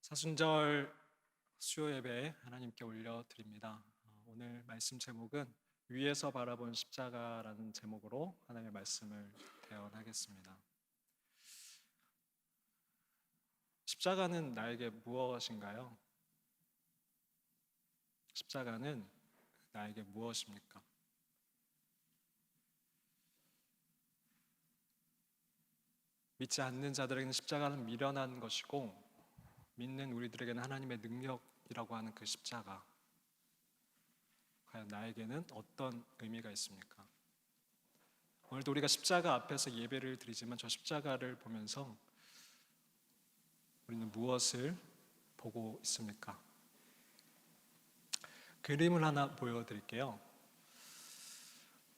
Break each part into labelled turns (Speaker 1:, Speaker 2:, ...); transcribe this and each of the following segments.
Speaker 1: 사순절 수요 예배 하나님께 올려드립니다. 오늘 말씀 제목은 위에서 바라본 십자가라는 제목으로 하나님의 말씀을 대언하겠습니다. 십자가는 나에게 무엇인가요? 십자가는 나에게 무엇입니까? 믿지 않는 자들에게는 십자가는 미련한 것이고, 믿는 우리들에게는 하나님의 능력이라고 하는 그 십자가, 과연 나에게는 어떤 의미가 있습니까? 오늘도 우리가 십자가 앞에서 예배를 드리지만 저 십자가를 보면서 우리는 무엇을 보고 있습니까? 그림을 하나 보여드릴게요.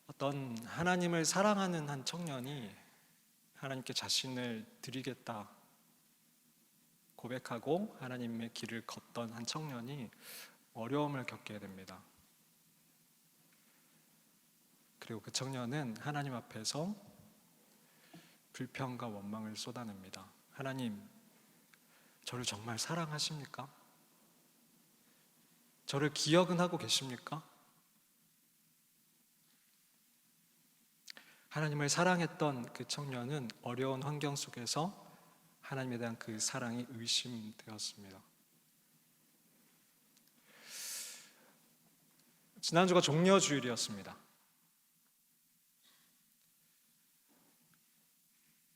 Speaker 1: 어떤 하나님을 사랑하는 한 청년이 하나님께 자신을 드리겠다 고백하고 하나님의 길을 걷던 한 청년이 어려움을 겪게 됩니다. 그리고 그 청년은 하나님 앞에서 불평과 원망을 쏟아냅니다. 하나님, 저를 정말 사랑하십니까? 저를 기억은 하고 계십니까? 하나님을 사랑했던 그 청년은 어려운 환경 속에서 하나님에 대한 그 사랑이 의심되었습니다. 지난주가 종려주일이었습니다.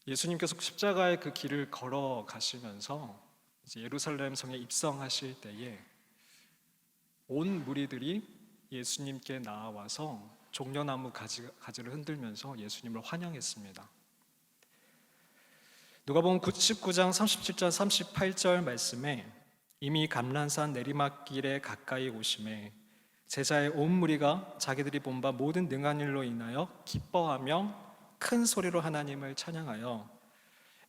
Speaker 1: 예수님께서 십자가의 그 길을 걸어가시면서 이제 예루살렘 성에 입성하실 때에 온 무리들이 예수님께 나와서 종려나무 가지를 흔들면서 예수님을 환영했습니다. 누가복음 19장 37절 38절 말씀에 이미 감람산 내리막길에 가까이 오심에 제자의 온 무리가 자기들이 본 바 모든 능한 일로 인하여 기뻐하며 큰 소리로 하나님을 찬양하여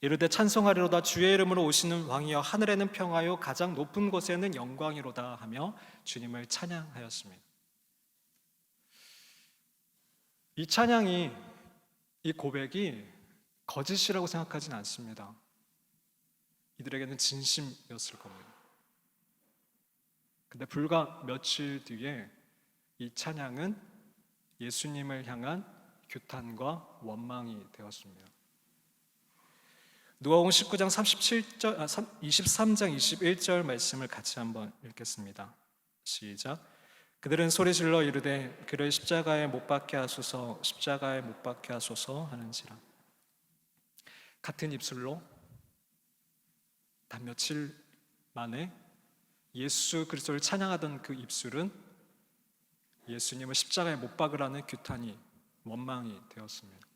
Speaker 1: 이르되 찬송하리로다 주의 이름으로 오시는 왕이여 하늘에는 평화요 가장 높은 곳에는 영광이로다 하며 주님을 찬양하였습니다. 이 찬양이, 이 고백이 거짓이라고 생각하진 않습니다. 이들에게는 진심이었을 겁니다. 근데 불과 며칠 뒤에 이 찬양은 예수님을 향한 규탄과 원망이 되었습니다. 누가복음 19장 23장 21절 말씀을 같이 한번 읽겠습니다. 시작. 그들은 소리질러 이르되 그를 십자가에 못 박게 하소서 십자가에 못 박게 하소서 하는지라. 같은 입술로 단 며칠 만에 예수 그리스도를 찬양하던 그 입술은 예수님을 십자가에 못 박으라는 규탄이, 원망이 되었습니다.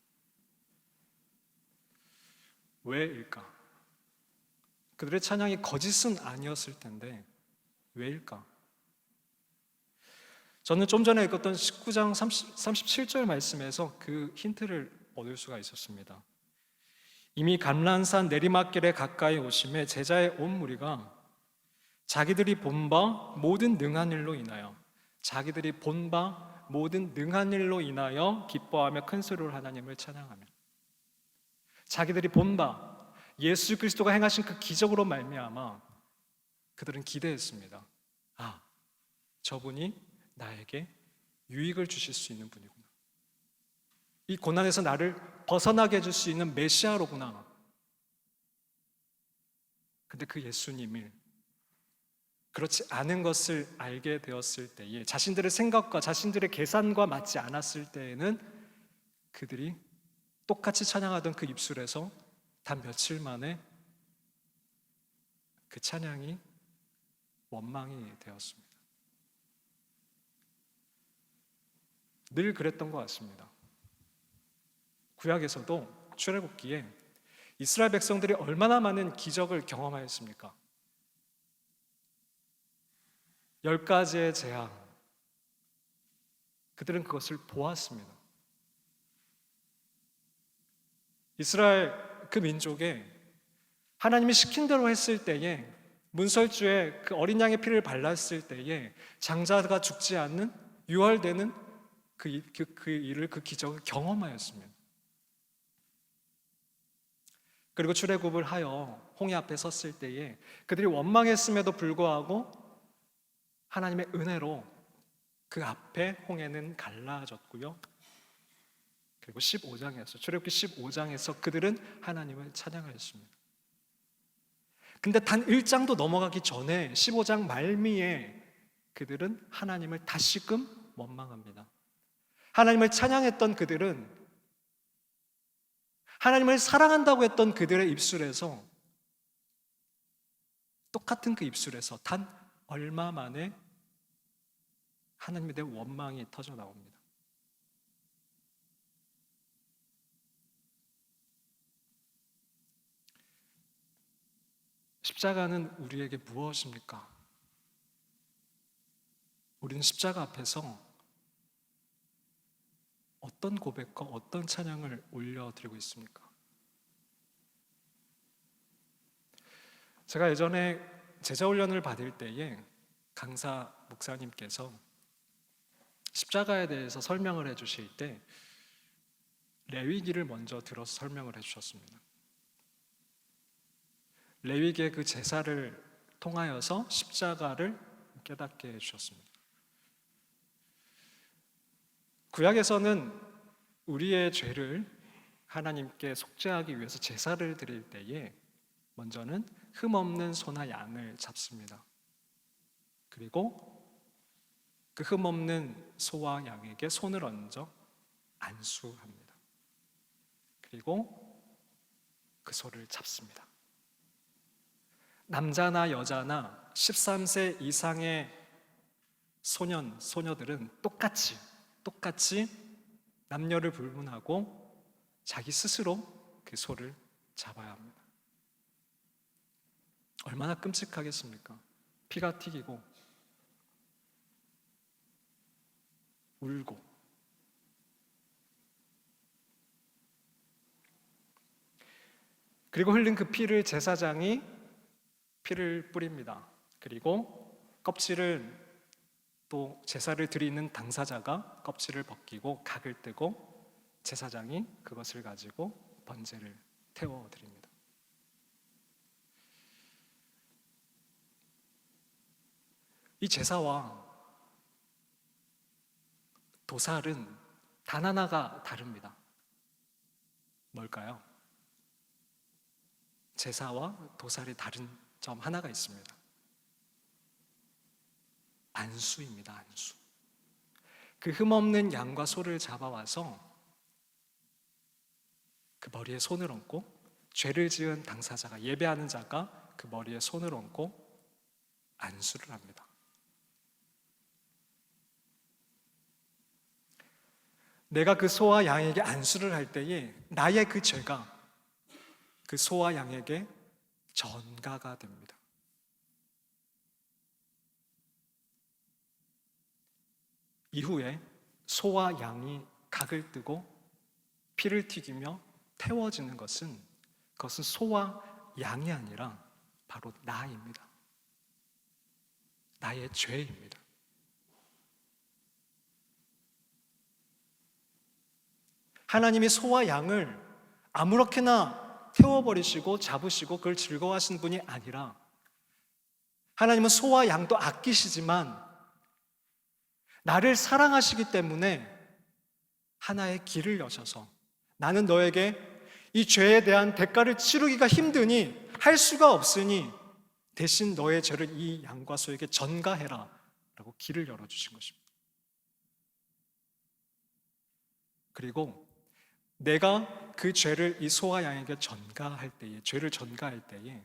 Speaker 1: 왜일까? 그들의 찬양이 거짓은 아니었을 텐데 왜일까? 저는 좀 전에 읽었던 19장 37절 말씀에서 그 힌트를 얻을 수가 있었습니다. 이미 감람산 내리막길에 가까이 오심에 제자의 온 무리가 자기들이 본 바 모든 능한 일로 인하여 기뻐하며 큰 소리로 하나님을 찬양하며 자기들이 본 바 예수 그리스도가 행하신 그 기적으로 말미암아 그들은 기대했습니다. 아, 저분이 나에게 유익을 주실 수 있는 분이구나. 이 고난에서 나를 벗어나게 해줄 수 있는 메시아로구나. 근데 그 예수님을 그렇지 않은 것을 알게 되었을 때에 자신들의 생각과 자신들의 계산과 맞지 않았을 때에는 그들이 똑같이 찬양하던 그 입술에서 단 며칠 만에 그 찬양이 원망이 되었습니다. 늘 그랬던 것 같습니다. 구약에서도 출애굽기에 이스라엘 백성들이 얼마나 많은 기적을 경험하였습니까? 10가지의 재앙, 그들은 그것을 보았습니다. 이스라엘 그 민족에 하나님이 시킨 대로 했을 때에 문설주에 그 어린 양의 피를 발랐을 때에 장자가 죽지 않는 유월되는 그 일을, 그 기적을 경험하였습니다. 그리고 출애굽을 하여 홍해 앞에 섰을 때에 그들이 원망했음에도 불구하고 하나님의 은혜로 그 앞에 홍해는 갈라졌고요. 그리고 15장에서 출애굽기 15장에서 그들은 하나님을 찬양하였습니다. 근데 단 1장도 넘어가기 전에 15장 말미에 그들은 하나님을 다시금 원망합니다. 하나님을 찬양했던 그들은, 하나님을 사랑한다고 했던 그들의 입술에서, 똑같은 그 입술에서 단 얼마 만에 하나님에 대한 원망이 터져 나옵니다. 십자가는 우리에게 무엇입니까? 우리는 십자가 앞에서 어떤 고백과 어떤 찬양을 올려드리고 있습니까? 제가 예전에 제자훈련을 받을 때에 강사 목사님께서 십자가에 대해서 설명을 해주실 때 레위기를 먼저 들어서 설명을 해주셨습니다. 레위기의 그 제사를 통하여서 십자가를 깨닫게 해주셨습니다. 구약에서는 우리의 죄를 하나님께 속죄하기 위해서 제사를 드릴 때에 먼저는 흠없는 소나 양을 잡습니다. 그리고 그 흠없는 소와 양에게 손을 얹어 안수합니다. 그리고 그 소를 잡습니다. 남자나 여자나 13세 이상의 소년, 소녀들은 똑같이 남녀를 불문하고 자기 스스로 그 소를 잡아야 합니다. 얼마나 끔찍하겠습니까? 피가 튀기고 울고. 그리고 흘린 그 피를 제사장이 피를 뿌립니다. 그리고 껍질을, 또 제사를 드리는 당사자가 껍질을 벗기고 각을 떼고 제사장이 그것을 가지고 번제를 태워드립니다. 이 제사와 도살은 단 하나가 다릅니다. 뭘까요? 제사와 도살이 다른 점 하나가 있습니다. 안수입니다. 안수. 그 흠없는 양과 소를 잡아와서 그 머리에 손을 얹고, 죄를 지은 당사자가, 예배하는 자가 그 머리에 손을 얹고 안수를 합니다. 내가 그 소와 양에게 안수를 할 때에 나의 그 죄가 그 소와 양에게 전가가 됩니다. 이후에 소와 양이 각을 뜨고 피를 튀기며 태워지는 것은, 그것은 소와 양이 아니라 바로 나입니다. 나의 죄입니다. 하나님이 소와 양을 아무렇게나 태워버리시고 잡으시고 그걸 즐거워하시는 분이 아니라, 하나님은 소와 양도 아끼시지만 나를 사랑하시기 때문에 하나의 길을 여셔서, 나는 너에게 이 죄에 대한 대가를 치르기가 힘드니, 할 수가 없으니 대신 너의 죄를 이 양과 소에게 전가해라 라고 길을 열어주신 것입니다. 그리고 내가 그 죄를 이 소와 양에게 전가할 때에, 죄를 전가할 때에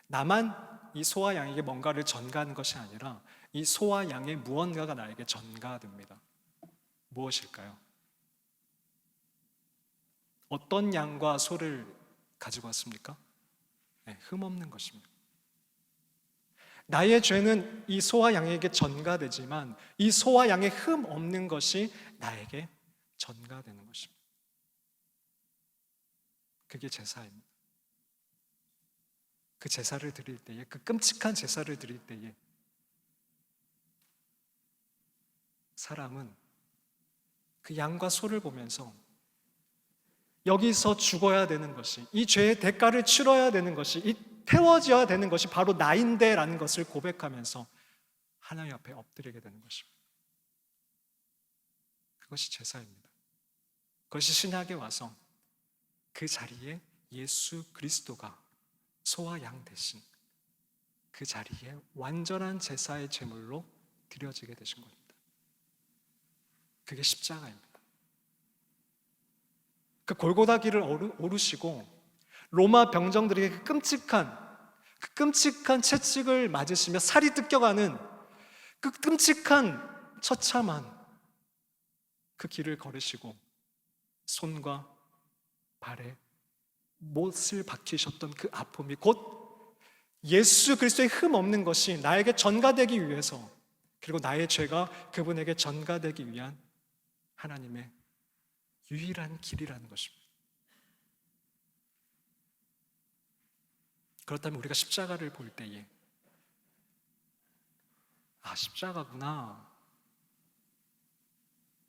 Speaker 1: 나만 이 소와 양에게 뭔가를 전가하는 것이 아니라 이 소와 양의 무언가가 나에게 전가됩니다. 무엇일까요? 어떤 양과 소를 가지고 왔습니까? 네, 흠없는 것입니다. 나의 죄는 이 소와 양에게 전가되지만 이 소와 양의 흠 없는 것이 나에게 전가되는 것입니다. 그게 제사입니다. 그 제사를 드릴 때에, 그 끔찍한 제사를 드릴 때에 사람은 그 양과 소를 보면서 여기서 죽어야 되는 것이, 이 죄의 대가를 치러야 되는 것이, 이 태워져야 되는 것이 바로 나인데 라는 것을 고백하면서 하나님 앞에 엎드리게 되는 것입니다. 그것이 제사입니다. 그것이 신약에 와서 그 자리에 예수 그리스도가 소와 양 대신 그 자리에 완전한 제사의 제물로 드려지게 되신 겁니다. 그게 십자가입니다. 그 골고다 길을 오르시고 로마 병정들에게 그 끔찍한 채찍을 맞으시며 살이 뜯겨가는 그 끔찍한 처참한 그 길을 걸으시고 손과 발에 못을 박히셨던 그 아픔이 곧 예수 그리스도의 흠 없는 것이 나에게 전가되기 위해서, 그리고 나의 죄가 그분에게 전가되기 위한 하나님의 유일한 길이라는 것입니다. 그렇다면 우리가 십자가를 볼 때에 십자가구나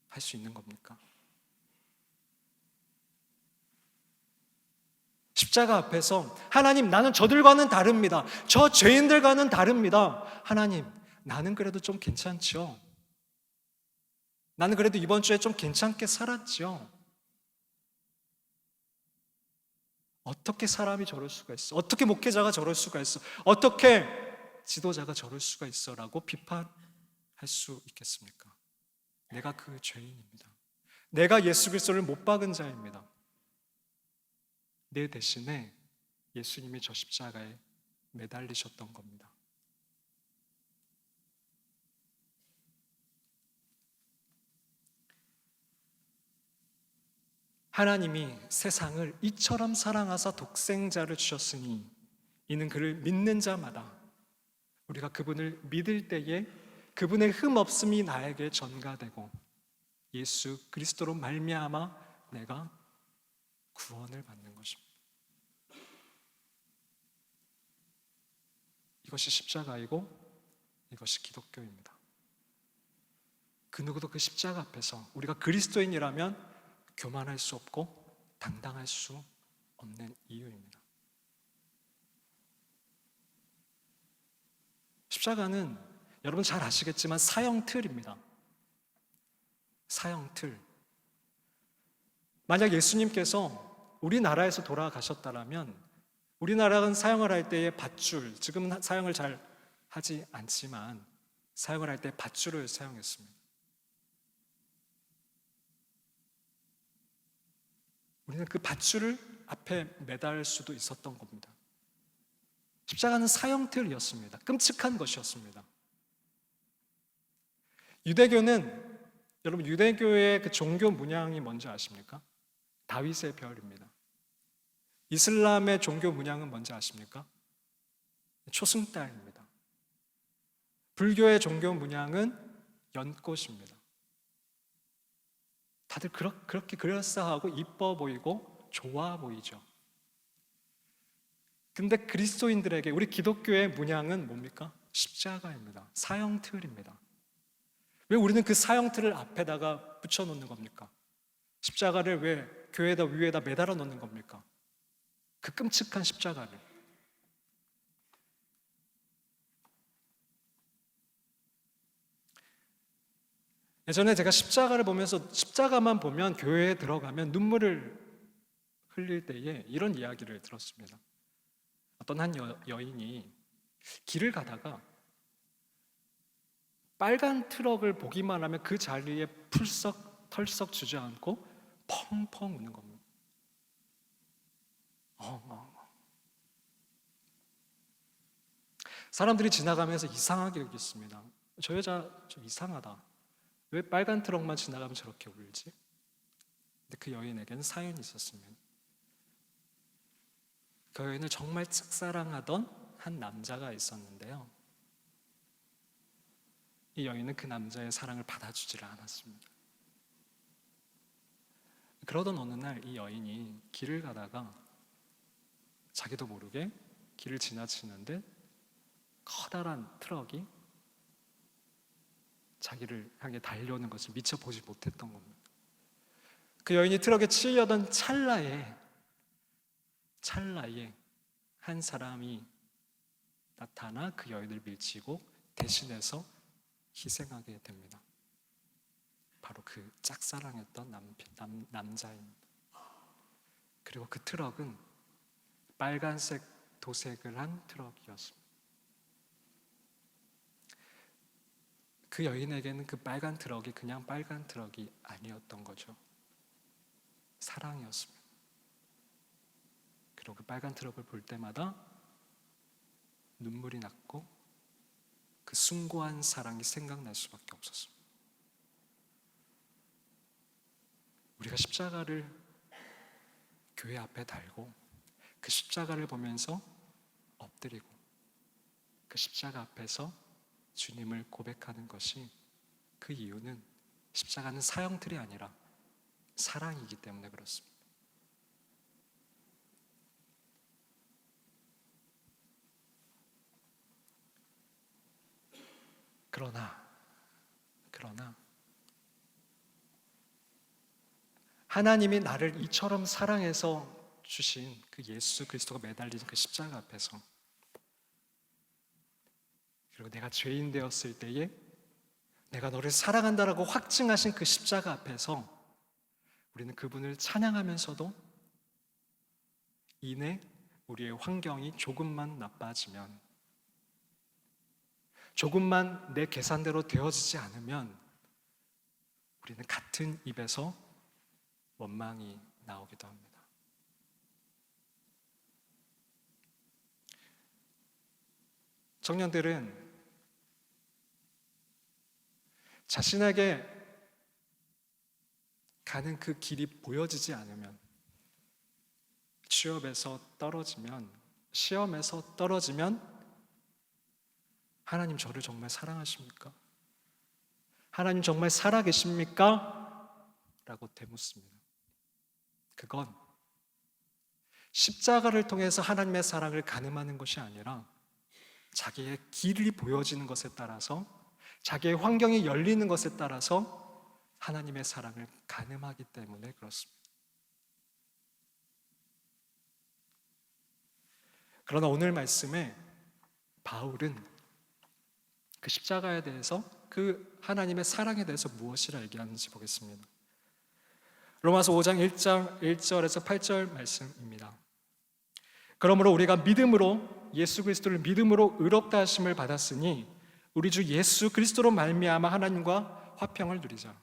Speaker 1: 할 수 있는 겁니까? 십자가 앞에서 하나님, 나는 저들과는 다릅니다. 저 죄인들과는 다릅니다. 하나님, 나는 그래도 좀 괜찮죠. 나는 그래도 이번 주에 좀 괜찮게 살았죠. 어떻게 사람이 저럴 수가 있어? 어떻게 목회자가 저럴 수가 있어? 어떻게 지도자가 저럴 수가 있어? 라고 비판할 수 있겠습니까? 내가 그 죄인입니다. 내가 예수 그리스도를 못 박은 자입니다. 내 대신에 예수님이 저 십자가에 매달리셨던 겁니다. 하나님이 세상을 이처럼 사랑하사 독생자를 주셨으니 이는 그를 믿는 자마다 우리가 그분을 믿을 때에 그분의 흠 없음이 나에게 전가되고 예수 그리스도로 말미암아 내가 구원을 받는 것입니다. 이것이 십자가이고 이것이 기독교입니다. 그 누구도 그 십자가 앞에서 우리가 그리스도인이라면 교만할 수 없고 당당할 수 없는 이유입니다. 십자가는 여러분 잘 아시겠지만 사형틀입니다. 사형틀. 만약 예수님께서 우리나라에서 돌아가셨다면 우리나라는 사형을 할 때에 밧줄, 지금은 사형을 잘 하지 않지만 사형을 할 때 밧줄을 사용했습니다. 우리는 그 밧줄을 앞에 매달 수도 있었던 겁니다. 십자가는 사형틀이었습니다. 끔찍한 것이었습니다. 유대교는, 여러분 유대교의 그 종교 문양이 뭔지 아십니까? 다윗의 별입니다. 이슬람의 종교 문양은 뭔지 아십니까? 초승달입니다. 불교의 종교 문양은 연꽃입니다. 다들 그렇게 그럴싸하고 이뻐 보이고 좋아 보이죠. 근데 그리스도인들에게, 우리 기독교의 문양은 뭡니까? 십자가입니다. 사형틀입니다. 왜 우리는 그 사형틀을 앞에다가 붙여놓는 겁니까? 십자가를 왜 교회에다 위에다 매달아 놓는 겁니까? 그 끔찍한 십자가를. 예전에 제가 십자가를 보면서, 십자가만 보면 교회에 들어가면 눈물을 흘릴 때에 이런 이야기를 들었습니다. 어떤 한 여인이 길을 가다가 빨간 트럭을 보기만 하면 그 자리에 풀썩 털썩 주저앉고 펑펑 우는 겁니다. 사람들이 지나가면서 이상하게 여겼습니다. 저 여자 좀 이상하다. 왜 빨간 트럭만 지나가면 저렇게 울지? 근데 그 여인에게는 사연이 있었습니다. 그 여인을 정말 짝사랑하던 한 남자가 있었는데요. 이 여인은 그 남자의 사랑을 받아주지를 않았습니다. 그러던 어느 날 이 여인이 길을 가다가 자기도 모르게 길을 지나치는데 커다란 트럭이 자기를 향해 달려오는 것을 미처 보지 못했던 겁니다. 그 여인이 트럭에 치이려던 찰나에 한 사람이 나타나 그 여인을 밀치고 대신해서 희생하게 됩니다. 바로 그 짝사랑했던 남자입니다. 그리고 그 트럭은 빨간색 도색을 한 트럭이었습니다. 그 여인에게는 그 빨간 트럭이 그냥 빨간 트럭이 아니었던 거죠. 사랑이었습니다. 그리고 그 빨간 트럭을 볼 때마다 눈물이 났고 그 숭고한 사랑이 생각날 수밖에 없었습니다. 우리가 십자가를 교회 앞에 달고 그 십자가를 보면서 엎드리고 그 십자가 앞에서 주님을 고백하는 것이, 그 이유는 십자가는 사형틀이 아니라 사랑이기 때문에 그렇습니다. 그러나 하나님이 나를 이처럼 사랑해서 주신 그 예수 그리스도가 매달린 그 십자가 앞에서, 그리고 내가 죄인 되었을 때에 내가 너를 사랑한다라고 확증하신 그 십자가 앞에서 우리는 그분을 찬양하면서도 이내 우리의 환경이 조금만 나빠지면, 조금만 내 계산대로 되어지지 않으면 우리는 같은 입에서 원망이 나오기도 합니다. 청년들은 자신에게 가는 그 길이 보여지지 않으면, 취업에서 떨어지면, 시험에서 떨어지면 하나님 저를 정말 사랑하십니까? 하나님 정말 살아계십니까? 라고 되묻습니다. 그건 십자가를 통해서 하나님의 사랑을 가늠하는 것이 아니라 자기의 길이 보여지는 것에 따라서, 자기의 환경이 열리는 것에 따라서 하나님의 사랑을 가늠하기 때문에 그렇습니다. 그러나 오늘 말씀에 바울은 그 십자가에 대해서, 그 하나님의 사랑에 대해서 무엇이라 얘기하는지 보겠습니다. 로마서 5장 1절에서 8절 말씀입니다. 그러므로 우리가 믿음으로, 예수 그리스도를 믿음으로 의롭다 하심을 받았으니 우리 주 예수 그리스도로 말미암아 하나님과 화평을 누리자.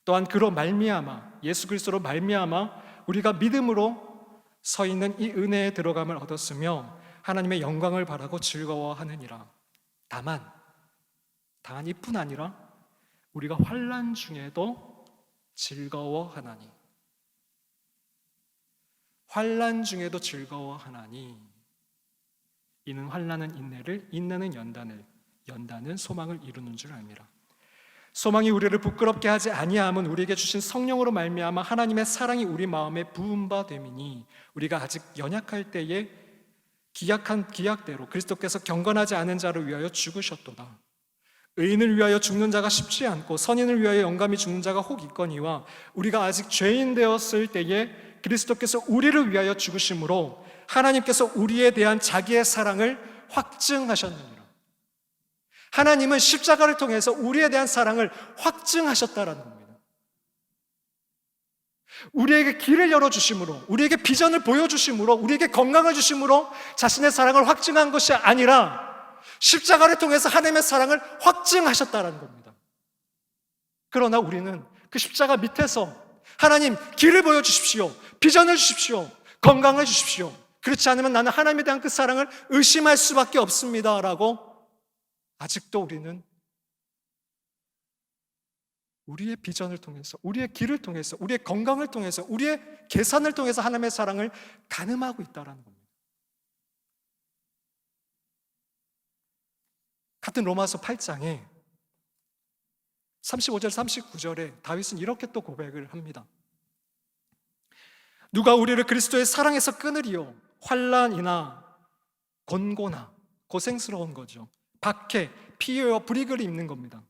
Speaker 1: 또한 그로 말미암아, 예수 그리스도로 말미암아 우리가 믿음으로 서 있는 이 은혜에 들어감을 얻었으며 하나님의 영광을 바라고 즐거워하느니라. 다만 이뿐 아니라 우리가 환난 중에도 즐거워하나니, 환난 중에도 즐거워하나니, 이는 환난은 인내를, 인내는 연단을, 연단은 소망을 이루는 줄 압니다. 소망이 우리를 부끄럽게 하지 아니함은 우리에게 주신 성령으로 말미암아 하나님의 사랑이 우리 마음에 부은 바 됨이니, 우리가 아직 연약할 때에 기약한 기약대로 그리스도께서 경건하지 않은 자를 위하여 죽으셨도다. 의인을 위하여 죽는 자가 쉽지 않고 선인을 위하여 영감이 죽는 자가 혹 있거니와, 우리가 아직 죄인 되었을 때에 그리스도께서 우리를 위하여 죽으심으로 하나님께서 우리에 대한 자기의 사랑을 확증하셨느니라. 하나님은 십자가를 통해서 우리에 대한 사랑을 확증하셨다라는 겁니다. 우리에게 길을 열어주심으로, 우리에게 비전을 보여주심으로, 우리에게 건강을 주심으로 자신의 사랑을 확증한 것이 아니라 십자가를 통해서 하나님의 사랑을 확증하셨다라는 겁니다. 그러나 우리는 그 십자가 밑에서 하나님 길을 보여주십시오, 비전을 주십시오, 건강을 주십시오, 그렇지 않으면 나는 하나님에 대한 그 사랑을 의심할 수밖에 없습니다 라고 아직도 우리는 우리의 비전을 통해서, 우리의 길을 통해서, 우리의 건강을 통해서, 우리의 계산을 통해서 하나님의 사랑을 가늠하고 있다는 겁니다. 같은 로마서 8장에 35절 39절에 다윗은 이렇게 또 고백을 합니다. 누가 우리를 그리스도의 사랑에서 끊으리요? 환난이나 곤고나, 고생스러운 거죠. 박해, 피해와 불이익을 입는 겁니다.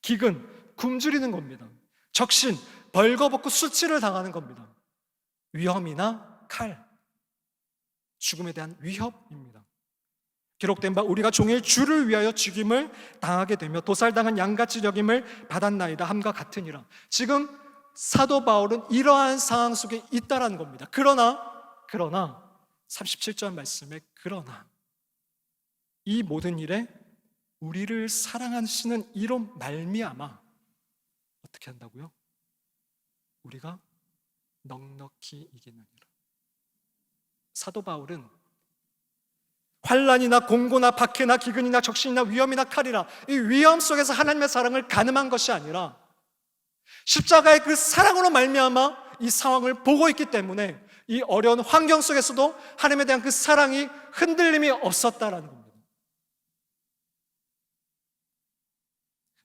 Speaker 1: 기근, 굶주리는 겁니다. 적신, 벌거벗고 수치를 당하는 겁니다. 위험이나 칼. 죽음에 대한 위협입니다. 기록된 바 우리가 종일 주를 위하여 죽임을 당하게 되며 도살당한 양같이 여김을 받았나이다 함과 같으니라. 지금 사도 바울은 이러한 상황 속에 있다라는 겁니다. 그러나 37절 말씀에 그러나 이 모든 일에 우리를 사랑하시는 이로 말미암아 어떻게 한다고요? 우리가 넉넉히 이기느니라. 사도 바울은 환난이나 공고나 박해나 기근이나 적신이나 위험이나 칼이나 이 위험 속에서 하나님의 사랑을 가늠한 것이 아니라 십자가의 그 사랑으로 말미암아 이 상황을 보고 있기 때문에 이 어려운 환경 속에서도 하나님에 대한 그 사랑이 흔들림이 없었다라는 겁니다.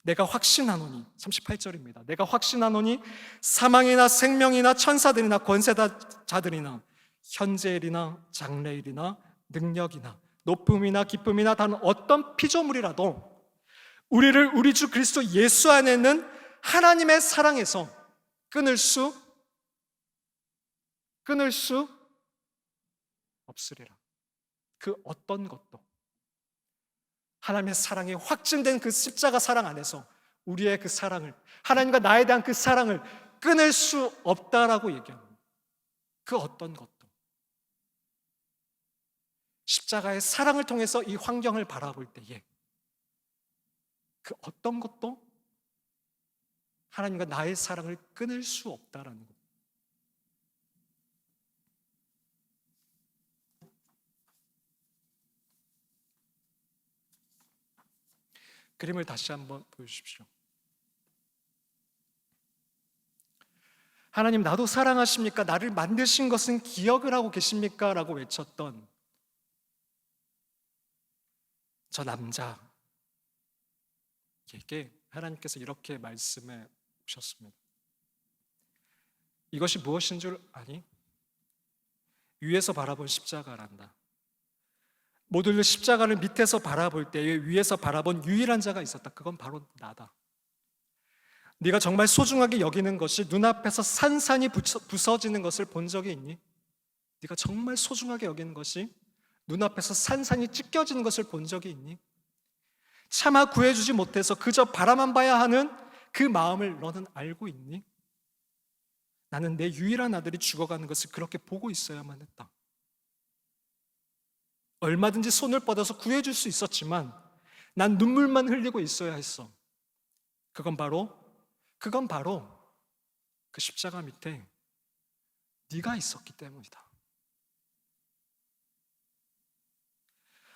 Speaker 1: 내가 확신하노니 38절입니다. 내가 확신하노니 사망이나 생명이나 천사들이나 권세자들이나 현재일이나 장래일이나 능력이나 높음이나 기쁨이나 다른 어떤 피조물이라도 우리를 우리 주 그리스도 예수 안에 있는 하나님의 사랑에서 끊을 수 없으리라. 그 어떤 것도 하나님의 사랑이 확증된 그 십자가 사랑 안에서 우리의 그 사랑을, 하나님과 나에 대한 그 사랑을 끊을 수 없다라고 얘기합니다. 그 어떤 것도 십자가의 사랑을 통해서 이 환경을 바라볼 때에 그 어떤 것도 하나님과 나의 사랑을 끊을 수 없다라는 것. 그림을 다시 한번 보여주십시오. 하나님 나도 사랑하십니까? 나를 만드신 것은 기억을 하고 계십니까? 라고 외쳤던 저 남자에게 하나님께서 이렇게 말씀해 주셨습니다. 이것이 무엇인 줄 아니? 위에서 바라본 십자가란다. 모두들 십자가를 밑에서 바라볼 때에 위에서 바라본 유일한 자가 있었다. 그건 바로 나다. 네가 정말 소중하게 여기는 것이 눈앞에서 산산이 부서지는 것을 본 적이 있니? 네가 정말 소중하게 여기는 것이 눈앞에서 산산이 찢겨지는 것을 본 적이 있니? 차마 구해주지 못해서 그저 바라만 봐야 하는 그 마음을 너는 알고 있니? 나는 내 유일한 아들이 죽어가는 것을 그렇게 보고 있어야만 했다. 얼마든지 손을 뻗어서 구해줄 수 있었지만 난 눈물만 흘리고 있어야 했어. 그건 바로 그 십자가 밑에 네가 있었기 때문이다.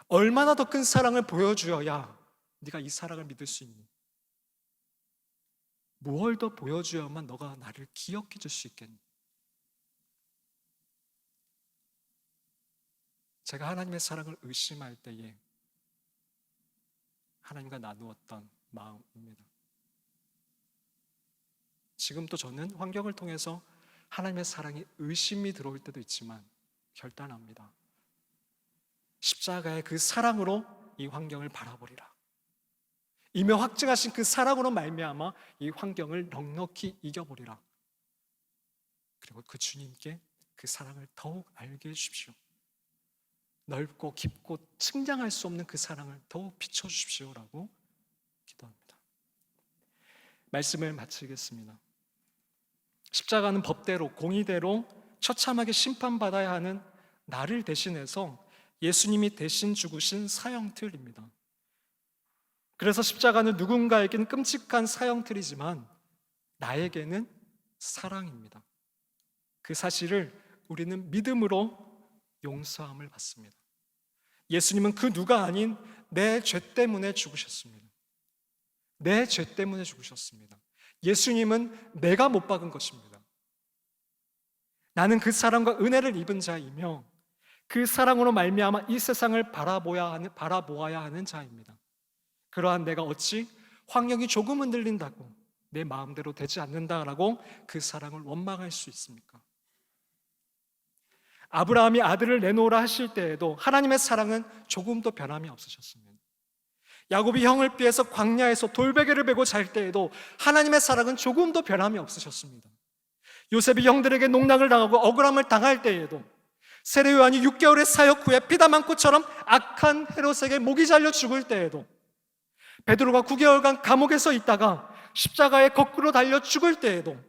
Speaker 1: 얼마나 더 큰 사랑을 보여주어야 네가 이 사랑을 믿을 수 있니? 무얼 더 보여줘야만 너가 나를 기억해 줄 수 있겠니? 제가 하나님의 사랑을 의심할 때에 하나님과 나누었던 마음입니다. 지금도 저는 환경을 통해서 하나님의 사랑이 의심이 들어올 때도 있지만 결단합니다. 십자가의 그 사랑으로 이 환경을 바라보리라. 이미 확증하신 그 사랑으로 말미암아 이 환경을 넉넉히 이겨보리라. 그리고 그 주님께 그 사랑을 더욱 알게 해주십시오. 넓고 깊고 측량할 수 없는 그 사랑을 더욱 비춰주십시오라고 기도합니다. 말씀을 마치겠습니다. 십자가는 법대로 공의대로 처참하게 심판받아야 하는 나를 대신해서 예수님이 대신 죽으신 사형틀입니다. 그래서 십자가는 누군가에게는 끔찍한 사형틀이지만 나에게는 사랑입니다. 그 사실을 우리는 믿음으로 용서함을 받습니다. 예수님은 그 누가 아닌 내 죄 때문에 죽으셨습니다. 내 죄 때문에 죽으셨습니다. 예수님은 내가 못 박은 것입니다. 나는 그 사랑과 은혜를 입은 자이며 그 사랑으로 말미암아 이 세상을 바라보아야 하는 자입니다. 그러한 내가 어찌 환경이 조금 흔들린다고 내 마음대로 되지 않는다라고 그 사랑을 원망할 수 있습니까? 아브라함이 아들을 내놓으라 하실 때에도 하나님의 사랑은 조금도 변함이 없으셨습니다. 야곱이 형을 피해서 광야에서 돌베개를 베고 잘 때에도 하나님의 사랑은 조금도 변함이 없으셨습니다. 요셉이 형들에게 농락을 당하고 억울함을 당할 때에도 세례 요한이 6개월의 사역 후에 피다망고처럼 악한 헤롯에게 목이 잘려 죽을 때에도, 베드로가 9개월간 감옥에서 있다가 십자가에 거꾸로 달려 죽을 때에도,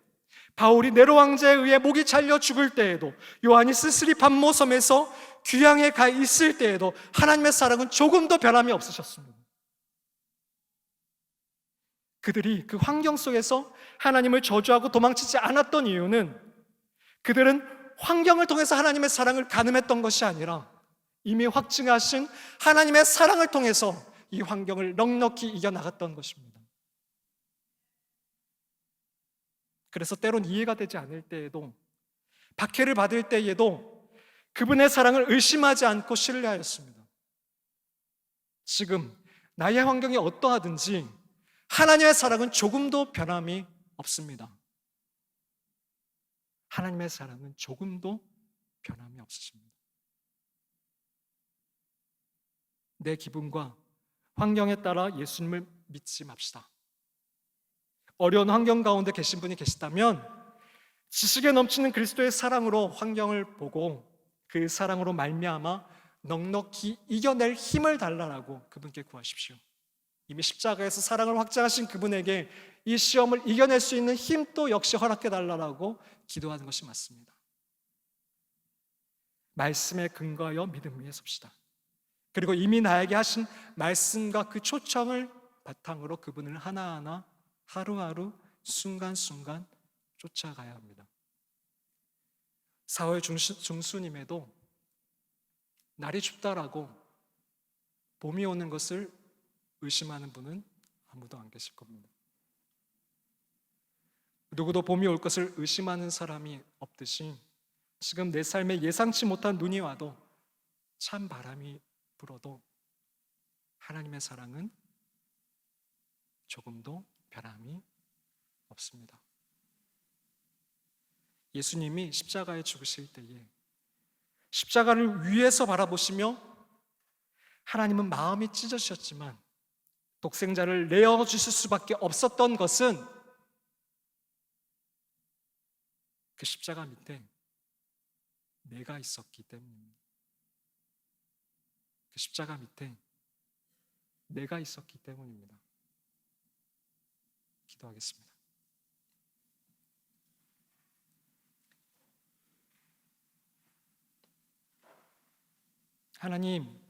Speaker 1: 바울이 네로 왕자에 의해 목이 잘려 죽을 때에도, 요한이 스스리 반모섬에서 귀양에 가 있을 때에도 하나님의 사랑은 조금도 변함이 없으셨습니다. 그들이 그 환경 속에서 하나님을 저주하고 도망치지 않았던 이유는, 그들은 환경을 통해서 하나님의 사랑을 가늠했던 것이 아니라 이미 확증하신 하나님의 사랑을 통해서 이 환경을 넉넉히 이겨나갔던 것입니다. 그래서 때론 이해가 되지 않을 때에도, 박해를 받을 때에도 그분의 사랑을 의심하지 않고 신뢰하였습니다. 지금 나의 환경이 어떠하든지 하나님의 사랑은 조금도 변함이 없습니다. 하나님의 사랑은 조금도 변함이 없으십니다. 내 기분과 환경에 따라 예수님을 믿지 맙시다. 어려운 환경 가운데 계신 분이 계시다면 지식에 넘치는 그리스도의 사랑으로 환경을 보고 그 사랑으로 말미암아 넉넉히 이겨낼 힘을 달라고 그분께 구하십시오. 이미 십자가에서 사랑을 확증하신 그분에게 이 시험을 이겨낼 수 있는 힘도 역시 허락해 달라고 기도하는 것이 맞습니다. 말씀에 근거하여 믿음 위에 섭시다. 그리고 이미 나에게 하신 말씀과 그 초청을 바탕으로 그분을 하나하나 하루하루 순간순간 쫓아가야 합니다. 4월 중순임에도 날이 춥다라고 봄이 오는 것을 의심하는 분은 아무도 안 계실 겁니다. 누구도 봄이 올 것을 의심하는 사람이 없듯이 지금 내 삶에 예상치 못한 눈이 와도 찬 바람이 불어도 하나님의 사랑은 조금도 변함이 없습니다. 예수님이 십자가에 죽으실 때에 십자가를 위에서 바라보시며 하나님은 마음이 찢어지셨지만 독생자를 내어주실 수밖에 없었던 것은 그 십자가 밑에 내가 있었기 때문입니다. 그 십자가 밑에 내가 있었기 때문입니다. 기도하겠습니다. 하나님,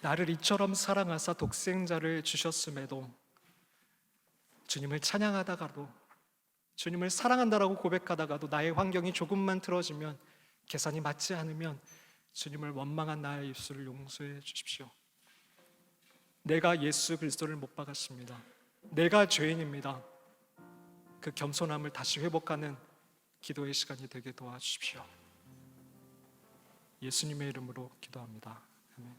Speaker 1: 나를 이처럼 사랑하사 독생자를 주셨음에도 주님을 찬양하다가도, 주님을 사랑한다라고 고백하다가도 나의 환경이 조금만 틀어지면, 계산이 맞지 않으면 주님을 원망한 나의 입술을 용서해 주십시오. 내가 예수 그리스도를 못 박았습니다. 내가 죄인입니다. 그 겸손함을 다시 회복하는 기도의 시간이 되게 도와주십시오. 예수님의 이름으로 기도합니다. 아멘.